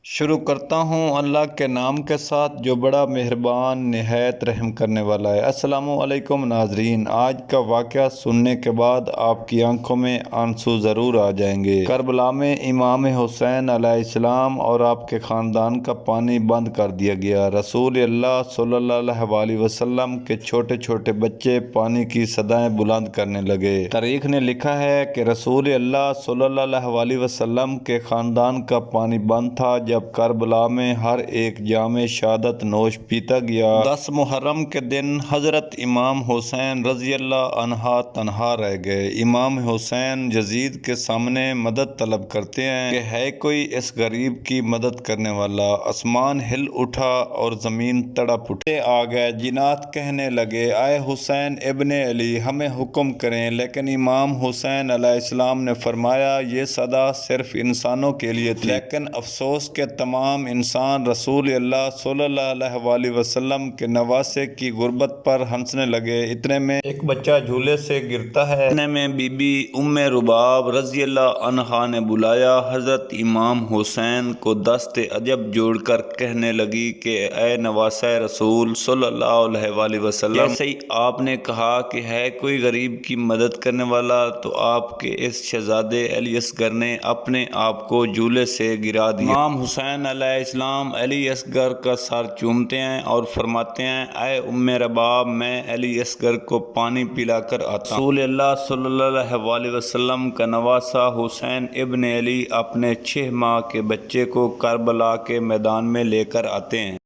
شروع کرتا ہوں اللہ کے نام کے ساتھ جو بڑا مہربان نہایت رحم کرنے والا ہے۔ السلام علیکم ناظرین، آج کا واقعہ سننے کے بعد آپ کی آنکھوں میں آنسو ضرور آ جائیں گے۔ کربلا میں امام حسین علیہ السلام اور آپ کے خاندان کا پانی بند کر دیا گیا۔ رسول اللہ صلی اللہ علیہ وسلم کے چھوٹے چھوٹے بچے پانی کی صدائیں بلند کرنے لگے۔ تاریخ نے لکھا ہے کہ رسول اللہ صلی اللہ علیہ وسلم کے خاندان کا پانی بند تھا جب کربلا میں ہر ایک جام شہادت نوش پیتا گیا۔ 10 محرم کے دن حضرت امام حسین رضی اللہ عنہ تنہا رہ گئے۔ امام حسین یزید کے سامنے مدد طلب کرتے ہیں کہ ہے کوئی اس غریب کی مدد کرنے والا۔ آسمان ہل اٹھا اور زمین تڑپ اٹھی۔ آ گئے جنات کہنے لگے، اے حسین ابن علی، ہمیں حکم کریں۔ لیکن امام حسین علیہ السلام نے فرمایا، یہ صدا صرف انسانوں کے لیے تھی، لیکن افسوس کہ تمام انسان رسول اللہ صلی اللہ علیہ وسلم کے نواسے کی غربت پر ہنسنے لگے۔ اتنے میں ایک بچہ جھولے سے گرتا ہے۔ اتنے میں بی بی ام رباب رضی اللہ عنہا نے بلایا۔ حضرت امام حسین کو دست عجب جوڑ کر کہنے لگی کہ اے نواسہ رسول صلی اللہ علیہ وسلم، جیسے ہی آپ نے کہا کہ ہے کوئی غریب کی مدد کرنے والا تو آپ کے اس شہزادے علی اصغر نے اپنے آپ کو جھولے سے گرا دیا۔ امام حسین علیہ السلام علی اصغر کا سر چومتے ہیں اور فرماتے ہیں، اے ام رباب، میں علی اصغر کو پانی پلا کر آتا ہوں۔ رسول اللہ صلی اللہ علیہ وسلم کا نواسہ حسین ابن علی اپنے 6 ماہ کے بچے کو کربلا کے میدان میں لے کر آتے ہیں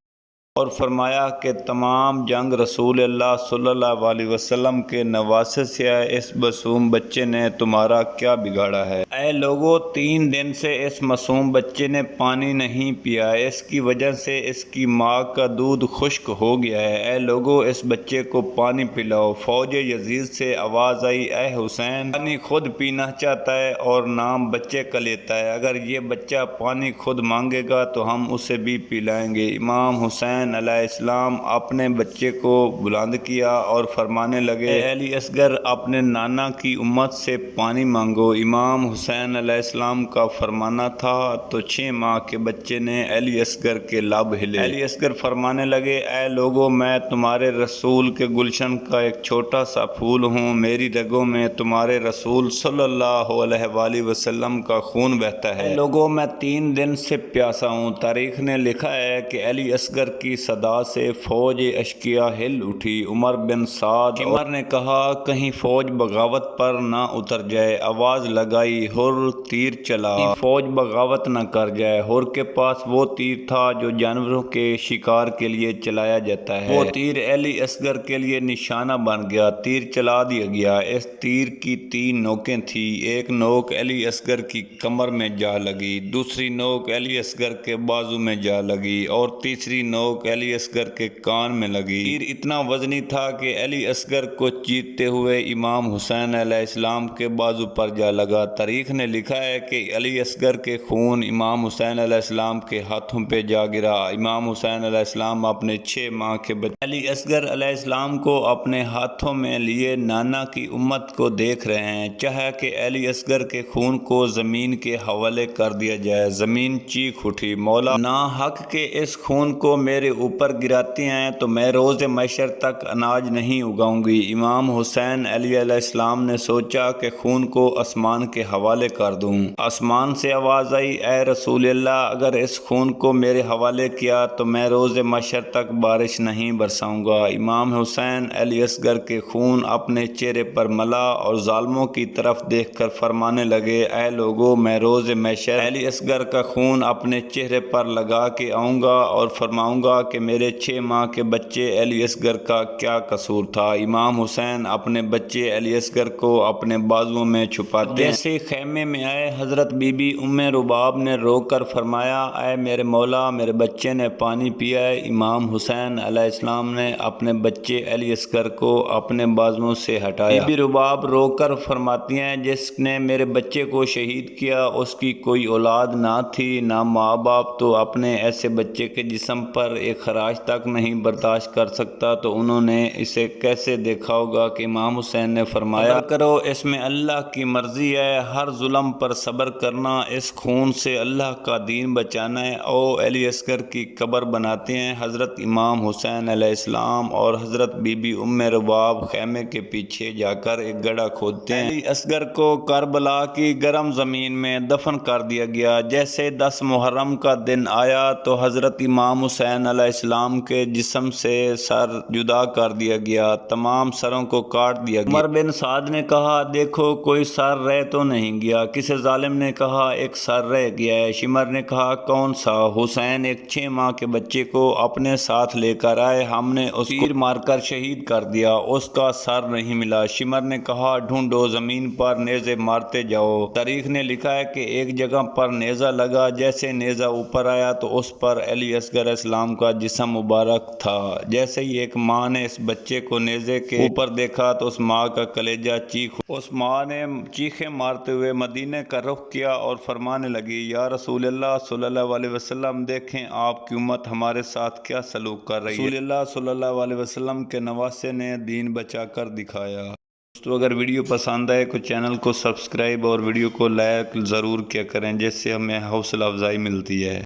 اور فرمایا کہ تمام جنگ رسول اللہ صلی اللہ علیہ وسلم کے نواسے سے ہے، اس معصوم بچے نے تمہارا کیا بگاڑا ہے؟ اے لوگو، 3 دن سے اس معصوم بچے نے پانی نہیں پیا، اس کی وجہ سے اس کی ماں کا دودھ خشک ہو گیا ہے۔ اے لوگو، اس بچے کو پانی پلاؤ۔ فوج یزید سے آواز آئی، اے حسین، پانی خود پینا چاہتا ہے اور نام بچے کا لیتا ہے، اگر یہ بچہ پانی خود مانگے گا تو ہم اسے بھی پلائیں گے۔ امام حسین علیہ السلام اپنے بچے کو بلند کیا اور فرمانے لگے، اے علی اصغر، اپنے نانا کی امت سے پانی مانگو۔ امام حسین علیہ السلام کا فرمانا تھا تو 6 ماہ کے بچے نے علی اصغر کے لب ہلے۔ علی اصغر فرمانے لگے، اے لوگو، میں تمہارے رسول کے گلشن کا ایک چھوٹا سا پھول ہوں، میری رگوں میں تمہارے رسول صلی اللہ علیہ وسلم کا خون بہتا ہے۔ اے لوگو، میں 3 دن سے پیاسا ہوں۔ تاریخ نے لکھا ہے کہ علی اصغر کی صدا سے فوج اشقیا ہل اٹھی۔ عمر بن سعد عمر نے کہا، کہیں فوج بغاوت پر نہ اتر جائے۔ آواز لگائی، حر تیر چلا، کہیں فوج بغاوت نہ کر جائے۔ حر کے پاس وہ تیر تھا جو جانوروں کے شکار کے لیے چلایا جاتا ہے۔ وہ تیر علی اصغر کے لیے نشانہ بن گیا، تیر چلا دیا گیا۔ اس تیر کی 3 نوکیں تھیں، ایک نوک علی اصغر کی کمر میں جا لگی، دوسری نوک علی اصغر کے بازو میں جا لگی اور تیسری نوک علی اصغر کے کان میں لگی۔ تیر اتنا وزنی تھا کہ علی اصغر کو چیرتے ہوئے امام حسین علیہ السلام کے بازو پر جا لگا۔ تاریخ نے لکھا ہے کہ علی اصغر کے خون امام حسین علیہ السلام کے ہاتھوں پہ جا گرا۔ امام حسین علیہ السلام اپنے 6 ماہ کے بچے علی اصغر علیہ السلام کو اپنے ہاتھوں میں لیے نانا کی امت کو دیکھ رہے ہیں، چاہا کہ علی اصغر کے خون کو زمین کے حوالے کر دیا جائے۔ زمین چیخ اٹھی، مولا، ناحق کے اس خون کو میرے اوپر گراتے ہیں تو میں روز محشر تک اناج نہیں اگاؤں گی۔ امام حسین علیہ السلام نے سوچا کہ خون کو آسمان کے حوالے کر دوں۔ آسمان سے آواز آئی، اے رسول اللہ، اگر اس خون کو میرے حوالے کیا تو میں روز محشر تک بارش نہیں برساؤں گا۔ امام حسین علی اصغر کے خون اپنے چہرے پر ملا اور ظالموں کی طرف دیکھ کر فرمانے لگے، اے لوگو، میں روز محشر علی اصغر کا خون اپنے چہرے پر لگا کے آؤں گا اور فرماؤں گا کہ میرے 6 ماہ کے بچے علی اصغر کا کیا قصور تھا۔ امام حسین اپنے بچے علی اصغر کو اپنے بازوؤں میں چھپاتے ہیں۔ جیسے خیمے میں آئے، حضرت بی بی ام رباب نے رو کر فرمایا، اے میرے مولا، میرے بچے نے پانی پیا ہے۔ امام حسین علیہ السلام نے اپنے بچے علی اصغر کو اپنے بازوؤں سے ہٹایا۔ بی بی رباب رو کر فرماتی ہیں، جس نے میرے بچے کو شہید کیا اس کی کوئی اولاد نہ تھی نہ ماں باپ، تو اپنے ایسے بچے کے جسم پر ایک خراش تک نہیں برداشت کر سکتا تو انہوں نے اسے کیسے دیکھا ہوگا کہ امام حسین نے فرمایا صبر کرو، اس میں اللہ کی مرضی ہے، ہر ظلم پر صبر کرنا، اس خون سے اللہ کا دین بچانا ہے۔ او علی اصغر کی قبر بناتے ہیں۔ حضرت امام حسین علیہ السلام اور حضرت بی بی ام رباب خیمے کے پیچھے جا کر ایک گڑھا کھودتے ہیں۔ علی اصغر کو کربلا کی گرم زمین میں دفن کر دیا گیا۔ جیسے 10 محرم کا دن آیا تو حضرت امام حسین علیہ السلام کے جسم سے سر جدا کر دیا گیا، تمام سروں کو کاٹ دیا گیا۔ عمر بن سعد نے کہا دیکھو کوئی سر رہ تو نہیں گیا۔ کسی ظالم نے کہا ایک سر رہ گیا ہے۔ شمر نے کہا کون سا؟ حسین ایک 6 ماہ کے بچے کو اپنے ساتھ لے کر آئے، ہم نے اس کو تیر مار کر شہید کر دیا، اس کا سر نہیں ملا۔ شمر نے کہا ڈھونڈو، زمین پر نیزے مارتے جاؤ۔ تاریخ نے لکھا ہے کہ ایک جگہ پر نیزہ لگا، جیسے نیزہ اوپر آیا تو اس پر علی اصغر علیہ السلام کا جسم مبارک تھا۔ جیسے ہی ایک ماں نے اس بچے کو نیزے کے اوپر دیکھا تو اس ماں کا کلیجہ چیخ اٹھا۔ اس ماں نے چیخیں مارتے ہوئے مدینے کا رخ کیا اور فرمانے لگی یا رسول اللہ صلی اللہ علیہ وسلم، دیکھیں آپ کی امت ہمارے ساتھ کیا سلوک کر رہی ہے۔ رسول اللہ صلی اللہ علیہ وسلم کے نواسے نے دین بچا کر دکھایا۔ دوستو اگر ویڈیو پسند آئے تو چینل کو سبسکرائب اور ویڈیو کو لائک ضرور کیا کریں، جس سے ہمیں حوصلہ افزائی ملتی ہے۔